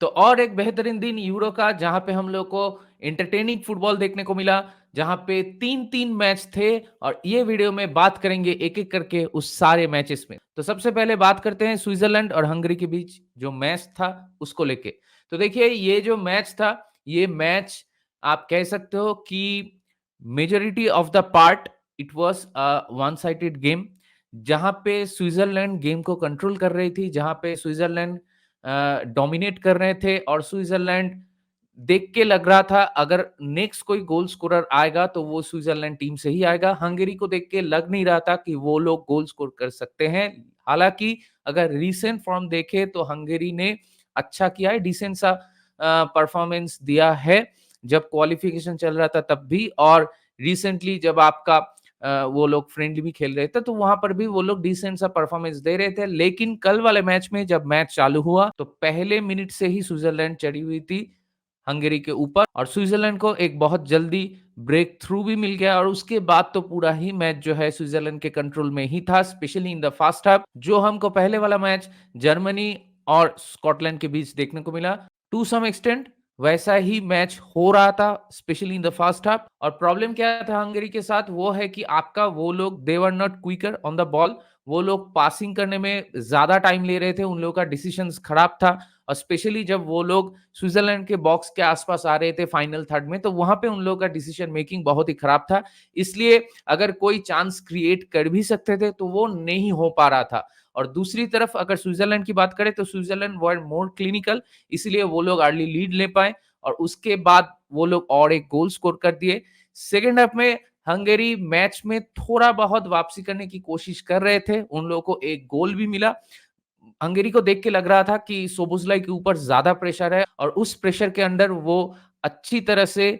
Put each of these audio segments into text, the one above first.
तो और एक बेहतरीन दिन यूरो का, जहाँ पे हम लोग को एंटरटेनिंग फुटबॉल देखने को मिला, जहाँ पे 3-3 मैच थे और ये वीडियो में बात करेंगे एक-एक करके उस सारे मैचेस में। तो सबसे पहले बात करते हैं स्विट्ज़रलैंड और हंगरी के बीच जो मैच था उसको लेके। तो देखिए ये जो मैच था, ये मैच आप कह सकते हो कि majority of the part it was a one sided game, जहाँ पे स्विट्ज़रलैंड गेम को कंट्रोल कर रही थी, जहाँ पे स्विट्ज़रलैंड डोमिनेट कर रहे थे और स्विट्ज़रलैंड देख के लग रहा था अगर नेक्स्ट कोई गोल स्कोरर आएगा तो वो स्विट्ज़रलैंड टीम से ही आएगा। हंगरी को देख के लग नहीं रहा था कि वो लोग गोल स्कोर कर सकते हैं। हालाँकि अगर रीसेंट फॉर्म देखें तो हंगरी ने अच्छा किया है, डिसेंट सा परफॉर्मेंस दिया है, जब क्वालिफिकेशन चल रहा था तब भी और रिसेंटली जब आपका वो लोग फ्रेंडली भी खेल रहे थे, तो वहाँ पर भी वो लोग डिसेंट सा परफॉर्मेंस दे रहे थे। लेकिन कल वाले मैच में जब मैच चालू हुआ, तो पहले मिनट से ही स्विट्ज़रलैंड चढ़ी हुई थी हंगरी के ऊपर और स्विट्ज़रलैंड को एक बहुत जल्दी ब्रेक थ्रू भी मिल गया और उसके बाद तो पूरा ही मैच जो है स्विट्ज़रलैंड के कंट्रोल में ही था, specially in the first half. जो हमको पहले वाला मैच जर्मनी और स्कॉटलैंड के बीच देखने को मिला, टू सम एक्सटेंट वैसा ही मैच हो रहा था, specially in the first half. और प्रॉब्लम क्या था हंगरी के साथ, वो है कि आपका वो लोग they were not quicker on the ball. वो लोग पासिंग करने में ज्यादा टाइम ले रहे थे, उन लोगों का डिसीजंस खराब था और स्पेशली जब वो लोग स्विट्जरलैंड के बॉक्स के आसपास आ रहे थे फाइनल थर्ड में, तो वहां पे उन लोगों का डिसीजन मेकिंग बहुत ही खराब था। इसलिए अगर कोई चांस क्रिएट कर भी सकते थे तो वो नहीं हो पा रहा था। और दूसरी तरफ अगर स्विट्जरलैंड की बात करें तो स्विट्जरलैंड वर मोर क्लिनिकल, इसलिए वो लोग अर्ली लीड ले पाए और उसके बाद वो लोग और एक गोल स्कोर कर दिए। सेकेंड हाफ में हंगेरी मैच में थोड़ा बहुत वापसी करने की कोशिश कर रहे थे, उन लोगों को एक गोल भी मिला। हंगेरी को देख के लग रहा था कि सोबोस्लाई के ऊपर ज्यादा प्रेशर है और उस प्रेशर के अंडर वो अच्छी तरह से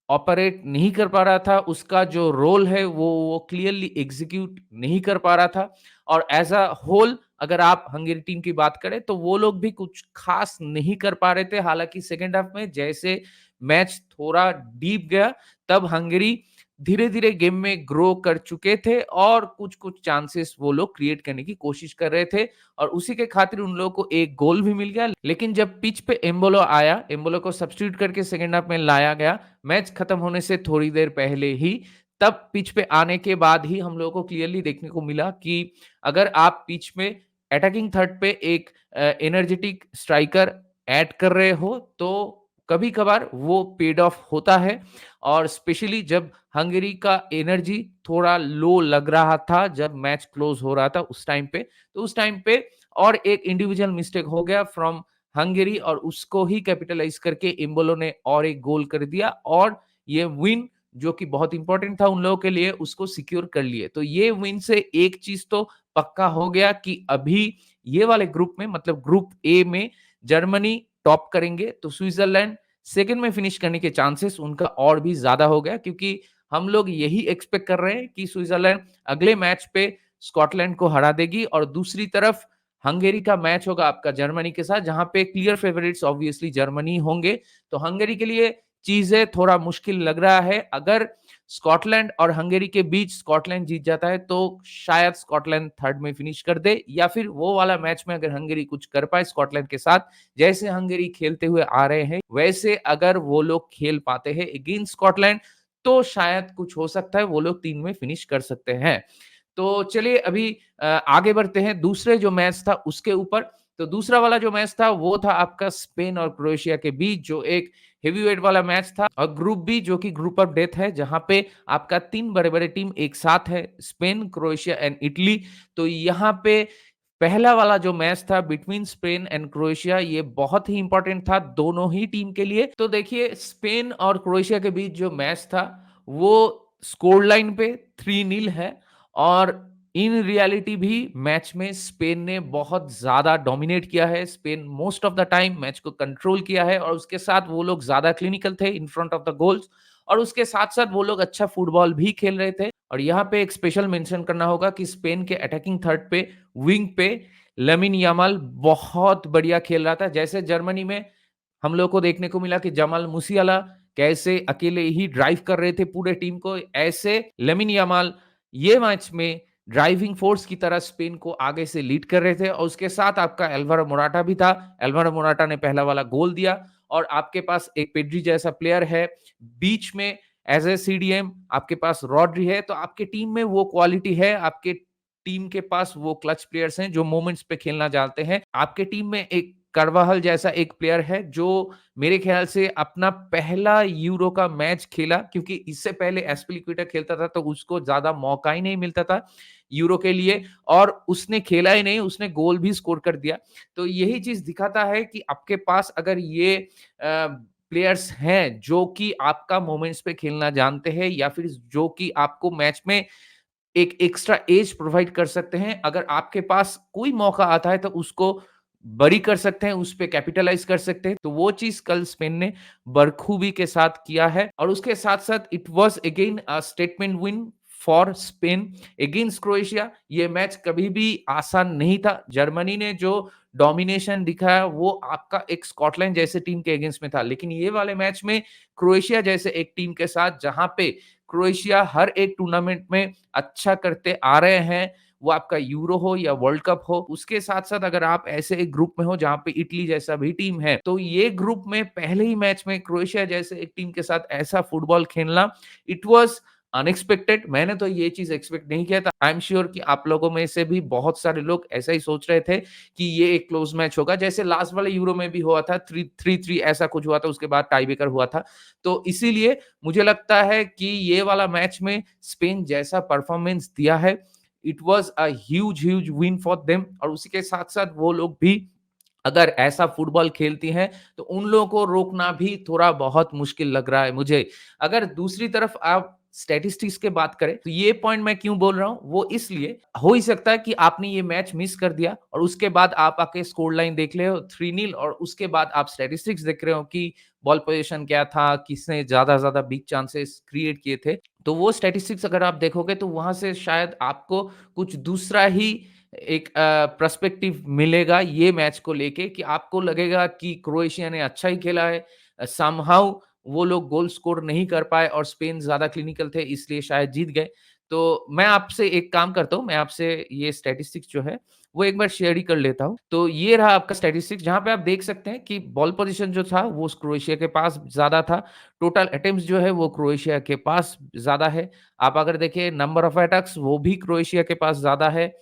ऑपरेट नहीं कर पा रहा था, उसका जो रोल है वो क्लियरली एग्जीक्यूट नहीं कर पा रहा था। और एज अ होल अगर आप हंगेरी टीम की बात करें तो वो लोग भी कुछ खास नहीं कर पा रहे थे। हालांकि सेकेंड हाफ में जैसे मैच थोड़ा डीप गया, तब हंगेरी धीरे धीरे गेम में ग्रो कर चुके थे और कुछ कुछ चांसेस वो लोग क्रिएट करने की कोशिश कर रहे थे और उसी के खातिर उन लोगों को एक गोल भी मिल गया। लेकिन जब पिच पे एम्बोलो आया, एम्बोलो को सब्स्टिट्यूट करके सेकेंड हाफ में लाया गया मैच खत्म होने से थोड़ी देर पहले ही, तब पिच पे आने के बाद ही हम लोगों को क्लियरली देखने को मिला कि अगर आप पिच में अटैकिंग थर्ड पे एक एनर्जेटिक स्ट्राइकर ऐड कर रहे हो तो कभी कभार वो पेड ऑफ होता है। और स्पेशली जब हंगेरी का एनर्जी थोड़ा लो लग रहा था, जब मैच क्लोज हो रहा था उस टाइम पे, तो उस टाइम पे और एक इंडिविजुअल मिस्टेक हो गया फ्रॉम हंगेरी और उसको ही कैपिटलाइज करके इम्बोलो ने और एक गोल कर दिया और ये विन जो कि बहुत इंपॉर्टेंट था उन लोगों के लिए, उसको सिक्योर कर लिए। तो ये विन से एक चीज तो पक्का हो गया कि अभी ये वाले ग्रुप में, मतलब ग्रुप ए में जर्मनी टॉप करेंगे तो स्विट्जरलैंड सेकंड में फिनिश करने के चांसेस उनका और भी ज्यादा हो गया, क्योंकि हम लोग यही एक्सपेक्ट कर रहे हैं कि स्विट्जरलैंड अगले मैच पे स्कॉटलैंड को हरा देगी और दूसरी तरफ हंगेरी का मैच होगा आपका जर्मनी के साथ, जहां पे क्लियर फेवरेट्स ऑब्वियसली जर्मनी होंगे। तो हंगेरी के लिए चीजें थोड़ा मुश्किल लग रहा है। अगर स्कॉटलैंड और हंगेरी के बीच स्कॉटलैंड जीत जाता है तो शायद स्कॉटलैंड थर्ड में फिनिश कर दे, या फिर वो वाला मैच में अगर हंगेरी कुछ कर पाए स्कॉटलैंड के साथ, जैसे हंगेरी खेलते हुए आ रहे हैं वैसे अगर वो लोग खेल पाते हैं अगेंस्ट स्कॉटलैंड, तो शायद कुछ हो सकता है, वो लोग 3 में फिनिश कर सकते हैं। तो चलिए अभी आगे बढ़ते हैं दूसरे जो मैच था उसके ऊपर। तो दूसरा वाला जो मैच था वो था आपका स्पेन और क्रोएशिया के बीच, जो एक हेवीवेट वाला मैच था और ग्रुप बी जो कि ग्रुप ऑफ डेथ है, जहां पे आपका 3 बड़े-बड़े टीम एक साथ है, स्पेन, क्रोएशिया एंड इटली। तो यहाँ पे पहला वाला जो मैच था बिटवीन स्पेन एंड क्रोएशिया, ये बहुत ही इंपॉर्टेंट था दोनों ही टीम के लिए। तो देखिए स्पेन और क्रोएशिया के बीच जो मैच था वो स्कोर लाइन पे 3-0 है और इन रियलिटी भी मैच में स्पेन ने बहुत ज्यादा डोमिनेट किया है। Spain most of the time match को कंट्रोल किया है और उसके साथ वो लोग ज्यादा क्लिनिकल थे in front of the goals और उसके साथ साथ वो लोग अच्छा फुटबॉल भी खेल रहे थे। और यहाँ पे एक स्पेशल मेंशन करना होगा कि स्पेन के अटैकिंग थर्ड पे विंग पे लमिन यामाल बहुत बढ़िया खेल रहा था। जैसे जर्मनी में हम लोग को देखने को मिला कि जमाल मूसियाला कैसे अकेले ही ड्राइव कर रहे थे पूरे टीम को, ऐसे लमिन यामाल ये मैच में ड्राइविंग फोर्स की तरह स्पेन को आगे से लीड कर रहे थे और उसके साथ आपका एल्वारो मोराटा भी था। एल्वारो मोराटा ने पहला वाला गोल दिया और आपके पास एक पेड्री जैसा प्लेयर है। बीच में एज ए सीडीएम आपके पास रॉड्री है, तो आपके टीम में वो क्वालिटी है, आपके टीम के पास वो क्लच प्लेयर्स हैं जो मोमेंट्स पे खेलना जानते हैं। आपके टीम में एक कार्वाहल जैसा एक प्लेयर है जो मेरे ख्याल से अपना पहला यूरो का मैच खेला, क्योंकि इससे पहले एस्पिलिक्विटा खेलता था तो उसको ज्यादा मौका ही नहीं मिलता था यूरो के लिए, और उसने खेला ही नहीं, उसने गोल भी स्कोर कर दिया। तो यही चीज दिखाता है कि आपके पास अगर ये प्लेयर्स हैं जो कि आपका मोमेंट्स पे खेलना जानते हैं या फिर जो कि आपको मैच में एक एक्स्ट्रा एज प्रोवाइड कर सकते हैं। अगर आपके पास कोई मौका आता है तो उसको बरी कर सकते हैं, उस पे कैपिटलाइज कर सकते हैं। तो वो चीज़ कल स्पेन ने बखूबी के साथ किया है और उसके साथ-साथ it was again a statement win for Spain against Croatia. ये मैच कभी भी आसान नहीं था। जर्मनी ने जो डोमिनेशन दिखाया वो आपका एक स्कॉटलैंड जैसे टीम के अगेंस्ट में था। लेकिन ये वाले मैच में क्रोएशिया जैसे एक टीम के साथ, जहाँ पे क्रोएशिया हर एक टूर्नामेंट में अच्छा करते आ रहे हैं, वो आपका यूरो हो या वर्ल्ड कप हो, उसके साथ-साथ अगर आप ऐसे एक ग्रुप में हो जहाँ पे इटली जैसा भी टीम है, तो ये ग्रुप में पहले ही मैच में क्रोएशिया जैसे एक टीम के साथ ऐसा फुटबॉल खेलना, इट वाज़ अनएक्सपेक्टेड। मैंने तो ये चीज़ एक्सपेक्ट नहीं किया था। आई एम श्योर कि आप लोगों में से भी बहुत सारे लोग ऐसा ही सोच रहे थे कि ये एक क्लोज मैच होगा, जैसे लास्ट वाले यूरो में भी हुआ था, 3-3 ऐसा कुछ हुआ था, उसके बाद टाई ब्रेकर हुआ था। तो इसीलिए मुझे लगता है कि ये वाला मैच में स्पेन जैसा परफॉर्मेंस दिया है, it was a huge win for them, और उसी के साथ-साथ वो लोग भी अगर ऐसा फुटबॉल खेलती हैं, तो उन लोगों को रोकना भी थोड़ा बहुत मुश्किल लग रहा है मुझे। अगर दूसरी तरफ आप स्टैटिस्टिक्स की बात करें, तो ये पॉइंट मैं क्यों बोल रहा हूँ, वो इसलिए हो ही सकता है कि आपने ये मैच मिस कर दिया और उसके बाद आप आके स्कोर लाइन देख रहे हो 3-0 और उसके बाद आप स्टैटिस्टिक्स देख रहे हो कि बॉल पोजीशन क्या था, किसने ज़्यादा बिग चांसेस क्रिएट किए थे। तो वो स्टैटिस्टिक्स अगर आप देखोगे तो वहाँ से शायद आपको कुछ दूसरा ही एक पर्सपेक्टिव मिलेगा ये मैच को लेके, कि आपको लगेगा कि क्रोएशिया ने अच्छा ही खेला है। समहाउ वो लोग गोल स्कोर नहीं कर पाए और स्पेन ज़्यादा क्लिनिकल थे इसलिए शायद जीत गए। तो मैं आपसे एक काम करता हूँ, मैं आपसे ये स्टैटिस्टिक्स जो है वो एक बार शेयर ही कर लेता हूँ। तो ये रहा आपका स्टैटिस्टिक्स, जहाँ पे आप देख सकते हैं कि बॉल पोज़ीशन जो था वो क्रोएशिया के पास ज़्यादा था। टोटल अटेम्प्ट्स जो है वो क्रोएशिया के पास ज़्यादा है। आप अगर देखें नंबर ऑफ अटैक्स वो भी क्रोएशिया के पास ज़्यादा है।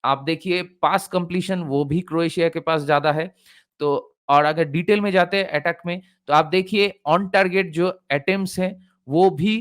आप देखिए पास कंप्लीशन वो भी क्रोएशिया के पास ज़्यादा है। तो और अगर डिटेल में जाते हैं अटैक में, तो आप देखिए ऑन टारगेट जो अटेम्प्ट्स हैं, वो भी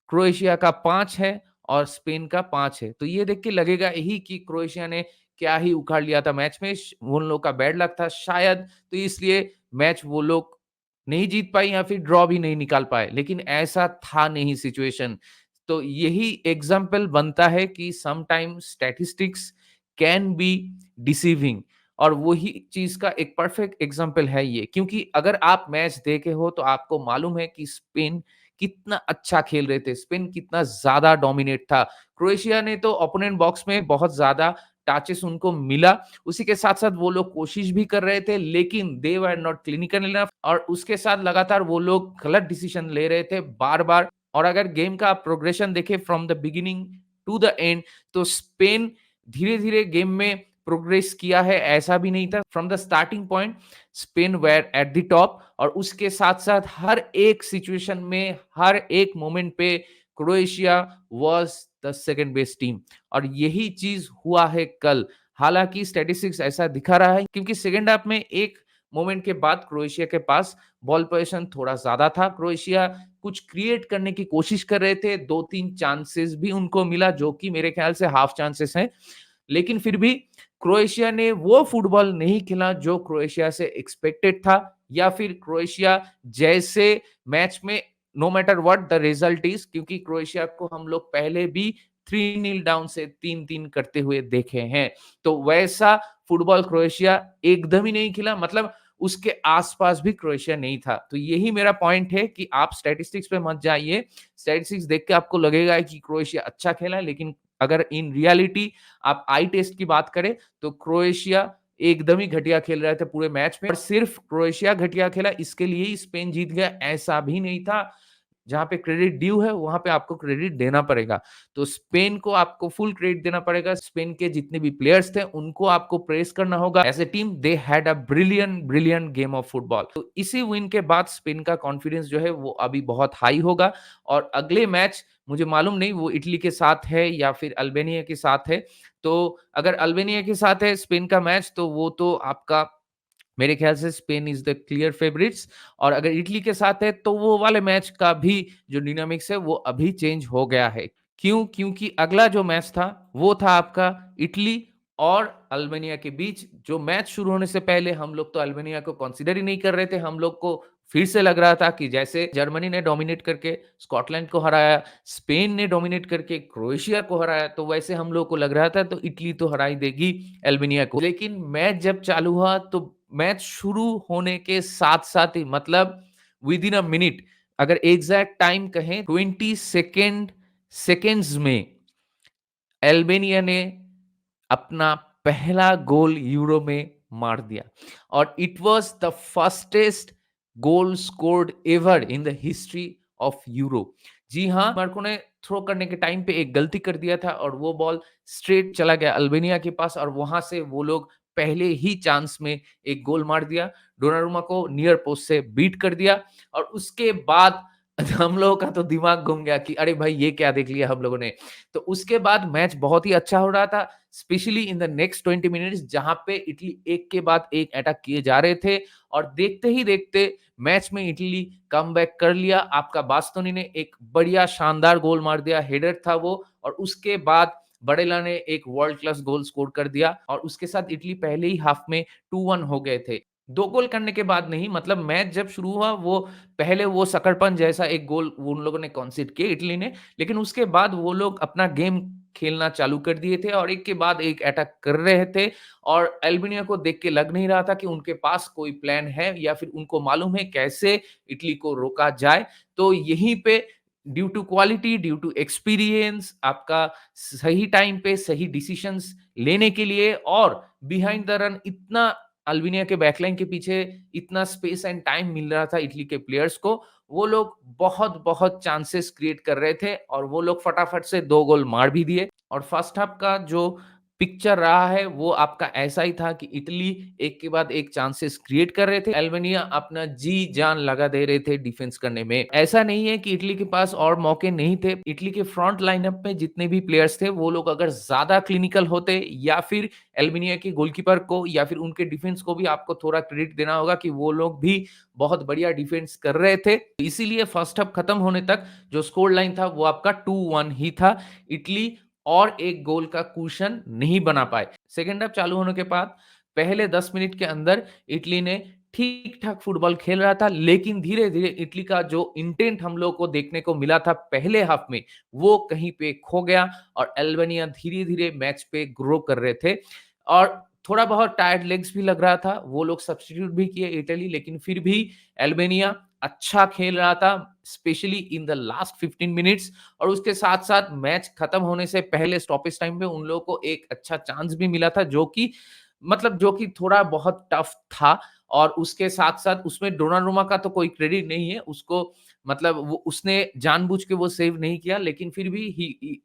क्रोएशिया का 5 है और स्पेन का 5 है। तो ये देख के लगेगा यही कि क्रोएशिया ने क्या ही उखाड़ लिया था मैच में, उन लोगों का बैड लक था शायद, तो इसलिए मैच वो लोग नहीं जीत पाए या फिर ड्रॉ भी नहीं निकाल पाए। लेकिन ऐसा था नहीं सिचुएशन। तो यही एग्जाम्पल बनता है कि sometime statistics can be deceiving, और वही चीज का एक परफेक्ट एग्जाम्पल है ये, क्योंकि अगर आप मैच देखे हो तो आपको मालूम है कि स्पेन कितना अच्छा खेल रहे थे, स्पेन कितना ज्यादा डोमिनेट था। क्रोएशिया ने तो ओपोनेंट बॉक्स में बहुत ज्यादा टचेस उनको मिला, उसी के साथ साथ वो लोग कोशिश भी कर रहे थे, लेकिन दे वर नॉट क्लिनिकल इनफ, और उसके साथ लगातार वो लोग गलत डिसीजन ले रहे थे बार बार। और अगर गेम का प्रोग्रेशन देखे from the beginning to the end, तो स्पेन धीरे-धीरे गेम में प्रोग्रेस किया है, ऐसा भी नहीं था। From the starting point Spain were at the top, और उसके साथ-साथ हर एक सिचुएशन में, हर एक मोमेंट पे Croatia was the second best team, और यही चीज़ हुआ है कल। हालाँकि स्टैटिस्टिक्स ऐसा दिखा रहा है, क्योंकि सेकंड हाफ में एक मोमेंट के बाद क्रोएशिया के पास बॉल पोजीशन थोड़ा ज़्यादा था। क्रोएशिया कुछ क्रिएट करने की कोशिश कर रहे थे, 2-3 चांसेस भी उनको मिला जो कि मेरे ख्याल से हाफ चांसेस हैं। लेकिन फिर भी क्रोएशिया ने वो फुटबॉल नहीं खेला जो क्रोएशिया से एक्सपेक्टेड था, या फिर क्रोएशिया जैसे मैच में no matter what the result is, क्योंकि क्रोएशिया को हम लोग पहले भी 3-0 डाउन से 3-3 करते हुए देखे हैं। तो वैसा फुटबॉल क्रोएशिया एकदम ही नहीं खेला, मतलब उसके आसपास भी क्रोएशिया नहीं था। तो यही मेरा पॉइंट है कि आप स्टैटिस्टिक्स पे मत जाइए। स्टैटिस्टिक्स देख के आपको लगेगा कि क्रोएशिया अच्छा खेला है, लेकिन अगर इन रियलिटी आप आई टेस्ट की बात करें तो क्रोएशिया एकदम ही घटिया खेल रहे थे पूरे मैच में, और सिर्फ क्रोएशिया घटिया खेला इसके लिए ही स्पेन जीत गया ऐसा भी नहीं था। जहाँ पे क्रेडिट ड्यू है, वहाँ पे आपको क्रेडिट देना पड़ेगा। तो स्पेन को आपको फुल क्रेडिट देना पड़ेगा। स्पेन के जितने भी प्लेयर्स थे, उनको आपको प्रेज़ करना होगा। As a team they had a brilliant brilliant game of football. तो इसी विन के बाद स्पेन का कॉन्फिडेंस जो है वो अभी बहुत हाई होगा और अगले मैच मुझे मालूम नहीं वो इटली के साथ है या फिर अल्बानिया के साथ है। तो अगर अल्बानिया के साथ है स्पेन का मैच तो वो तो आपका मेरे ख्याल से स्पेन इज़ द क्लियर फेवरिट्स और अगर इटली के साथ है तो वो वाले मैच का भी जो डायनामिक्स है वो अभी चेंज हो गया है। क्यों? क्योंकि अगला जो मैच था वो था आपका इटली और अल्बानिया के बीच। जो मैच शुरू होने से पहले हम लोग तो अल्बानिया को कंसीडर ही नहीं कर रहे थे। हम लोग को फिर से लग रहा था कि जैसे जर्मनी ने डोमिनेट करके स्कॉटलैंड को हराया, स्पेन ने डोमिनेट करके क्रोएशिया को हराया, तो वैसे हम लोग को लग रहा था तो इटली तो हरा ही देगी अल्बानिया को। लेकिन मैच जब चालू हुआ तो मैच शुरू होने के साथ-साथ ही मतलब विदिन अ मिनट अगर एग्ज़ैक्ट टाइम कहें 20 सेकंड्स में अल्बानिया ने अपना पहला गोल यूरो में मार दिया और it was the fastest goal scored ever in the history of Euro. जी हाँ, मार्को ने थ्रो करने के टाइम पे एक गलती कर दिया था और वो बॉल स्ट्रेट चला गया अल्बानिया के पास और वहां से वो लोग पहले ही चांस में एक गोल मार दिया। डोनारुमा को नियर पोस्ट से बीट कर दिया और उसके बाद हम लोगों का तो दिमाग घूम गया कि अरे भाई ये क्या देख लिया हम लोगों ने। तो उसके बाद मैच बहुत ही अच्छा हो रहा था, specially in the next 20 minutes जहां पे इटली एक के बाद एक अटैक किए जा रहे थे और देखते ही देखते मैच में इटली कमबैक कर लिया। आपका बास्तोनी ने एक बढ़िया शानदार गोल मार दिया, हेडर था वो और उसके बाद बड़ेला ने एक वर्ल्ड क्लास गोल स्कोर कर दिया और उसके साथ इटली पहले ही हाफ में 2-1 हो गए थे। 2 गोल करने के बाद नहीं मतलब मैच जब शुरू हुआ वो पहले वो शकरपंच जैसा एक गोल वो उन लोगों ने कंसीड किए इटली ने, लेकिन उसके बाद वो लोग अपना गेम खेलना चालू कर दिए थे और एक के बाद एक अटैक कर रहे थे और अल्बानिया को देख के लग नहीं रहा था कि उनके पास कोई प्लान है या फिर उनको मालूम है कैसे इटली को रोका जाए। तो यहीं पे due to quality, due to experience आपका सही टाइम पे सही डिसीजंस लेने के लिए और बिहाइंड द रन इतना अल्बानिया के बैकलाइन के पीछे इतना स्पेस एंड टाइम मिल रहा था इटली के प्लेयर्स को, वो लोग बहुत-बहुत चांसेस क्रिएट कर रहे थे और वो लोग फटाफट से 2 गोल मार भी दिए और फर्स्ट हाफ का जो पिक्चर रहा है वो आपका ऐसा ही था कि इटली एक के बाद एक चांसेस क्रिएट कर रहे थे। अल्बानिया अपना जी-जान लगा दे रहे थे डिफेंस करने में। ऐसा नहीं है कि इटली के पास और मौके नहीं थे। इटली के फ्रंट लाइनअप में जितने भी प्लेयर्स थे वो लोग अगर ज़्यादा क्लिनिकल होते या फिर अल्बानिया के गोलकीपर को या फिर उनके डिफेंस को भी आपको थोड़ा क्रेडिट देना होगा कि वो लोग भी बहुत बढ़िया डिफेंस कर रहे थे। इसीलिए फर्स्ट हाफ खत्म होने तक जो स्कोर लाइन था वो आपका 2-1 ही था। इटली और एक गोल का कुशन नहीं बना पाए। सेकंड हाफ चालू होने के बाद पहले 10 मिनट के अंदर इटली ने ठीक-ठाक फुटबॉल खेल रहा था, लेकिन धीरे-धीरे इटली का जो इंटेंट हम लोग को देखने को मिला था पहले हाफ में, वो कहीं पे खो गया और अल्बानिया धीरे-धीरे मैच पे ग्रो कर रहे थे और थोड़ा बहुत टायर्ड लेग्स भी लग रहा था। वो लोग सब्स्टिट्यूट भी किए इटली लेकिन फिर भी अल्बानिया अच्छा खेल रहा था, specially in the last 15 minutes और उसके साथ-साथ मैच खत्म होने से पहले स्टॉपेज टाइम पे उन लोगों को एक अच्छा चांस भी मिला था जो कि थोड़ा बहुत टफ था और उसके साथ-साथ उसमें डोनारुमा का तो कोई क्रेडिट नहीं है, उसको मतलब वो उसने जानबूझ के वो सेव नहीं किया लेकिन फिर भी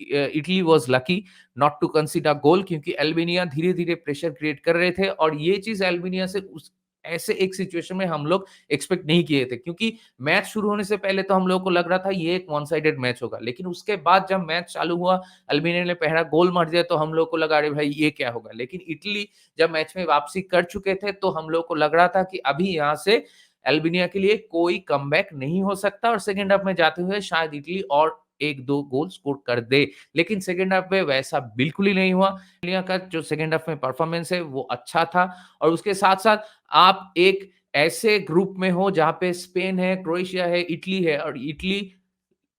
Italy was lucky not to consider goal क्योंकि अल्बानिया धीरे-धीरे प्रेशर क्रिएट कर रहे थे और ये चीज़ अल्बानिया से उस ऐसे एक सिचुएशन में हम लोग एक्सपेक्ट नहीं किए थे क्योंकि मैच शुरू होने से पहले तो हम लोगों को लग रहा था ये एक वन साइडेड मैच होगा। लेकिन उसके बाद जब मैच चालू हुआ, अल्बानिया ने पहला गोल मार दिया तो हम लोग को लगा अरे भाई ये क्या होगा? लेकिन इटली जब मैच में वापसी कर चुके थे तो हम लोग को लग रहा था कि अभी यहाँ से अल्बानिया के लिए कोई कमबैक नहीं हो सकता और सेकंड हाफ में जाते हुए शायद इटली और 1-2 गोल स्कोर कर दे। लेकिन सेकंड हाफ में वैसा बिल्कुल ही नहीं हुआ। अल्बानिया का जो सेकंड हाफ में परफॉर्मेंस है वो अच्छा था और उसके साथ-साथ आप एक ऐसे ग्रुप में हो जहाँ पे स्पेन है, क्रोएशिया है, इटली है और इटली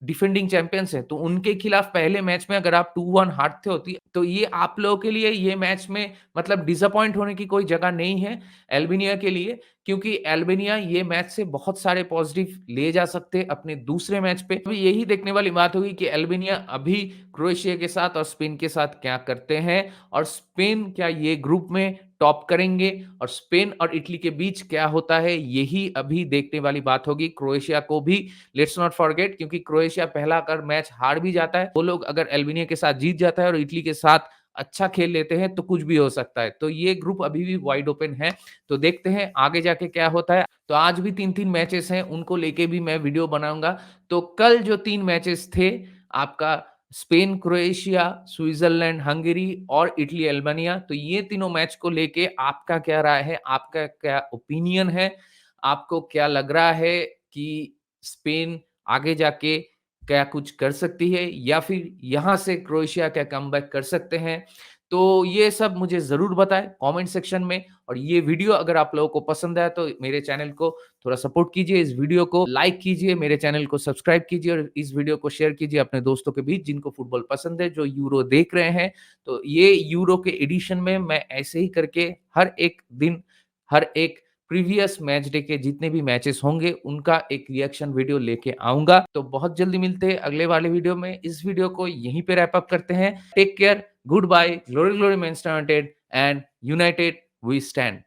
डिफेंडिंग चैंपियंस हैं, तो उनके खिलाफ पहले मैच में अगर आप 2-1 हारते होती, तो ये आप लोगों के लिए ये मैच में मतलब डिसअपॉइंट होने की कोई जगह नहीं है, अल्बानिया के लिए क्योंकि अल्बानिया ये मैच से बहुत सारे पॉजिटिव ले जा सकते हैं अपने दूसरे मैच पे। अभी यही देखने वाली बात होगी कि अल्बानिया अभी क्रोएशिया के साथ और स्पेन के साथ क्या करते हैं और स्पेन क्या ये ग्रुप में टॉप करेंगे और स्पेन और इटली के बीच क्या होता है, यही अभी देखने वाली बात होगी। क्रोएशिया को भी लेट्स नॉट फॉरगेट, क्योंकि क्रोएशिया पहला अगर मैच हार भी जाता है, वो लोग अगर अल्बानिया के साथ जीत जाता है और इटली के साथ अच्छा खेल लेते हैं तो कुछ भी हो सकता है। तो ये ग्रुप अभी भी वाइड ओपन है। तो देखते हैं आगे जाके क्या होता है। तो आज भी 3-3 मैचेस हैं, उनको लेके भी मैं वीडियो बनाऊँगा। तो कल जो 3 मैचेस थे, आपका स्पेन, क्रोएशिया, स्विट्ज़रलैंड, हंगरी और इटली, अल्बानिया, तो ये तीनों मैच को लेके आपका क्या राय है? आपका क्या ओपिनियन है? आपको क्या लग रहा है कि स्पेन आगे जाके क्या कुछ कर सकती है या फिर यहाँ से क्रोएशिया क्या कमबैक कर सकते हैं? तो ये सब मुझे ज़रूर बताएँ कमेंट सेक्शन में और ये वीडियो अगर आप लोगों को पसंद आया तो मेरे चैनल को थोड़ा सपोर्ट कीजिए, इस वीडियो को लाइक कीजिए, मेरे चैनल को सब्सक्राइब कीजिए और इस वीडियो को शेयर कीजिए अपने दोस्तों के बीच जिनको फुटबॉल पसंद है, जो यूरो देख रहे हैं। तो ये यूरो के एडिशन में मैं ऐसे ही करके हर एक दिन, हर एक प्रीवियस मैच डे के जितने भी मैचेस होंगे, उनका एक रिएक्शन वीडियो लेके आऊँगा। तो बहुत जल्दी मिलते हैं अगले वाले वीडियो में। इस वीडियो को यहीं पे रैप अप करते हैं। Take care, good bye, glory glory Manchester United and United we stand.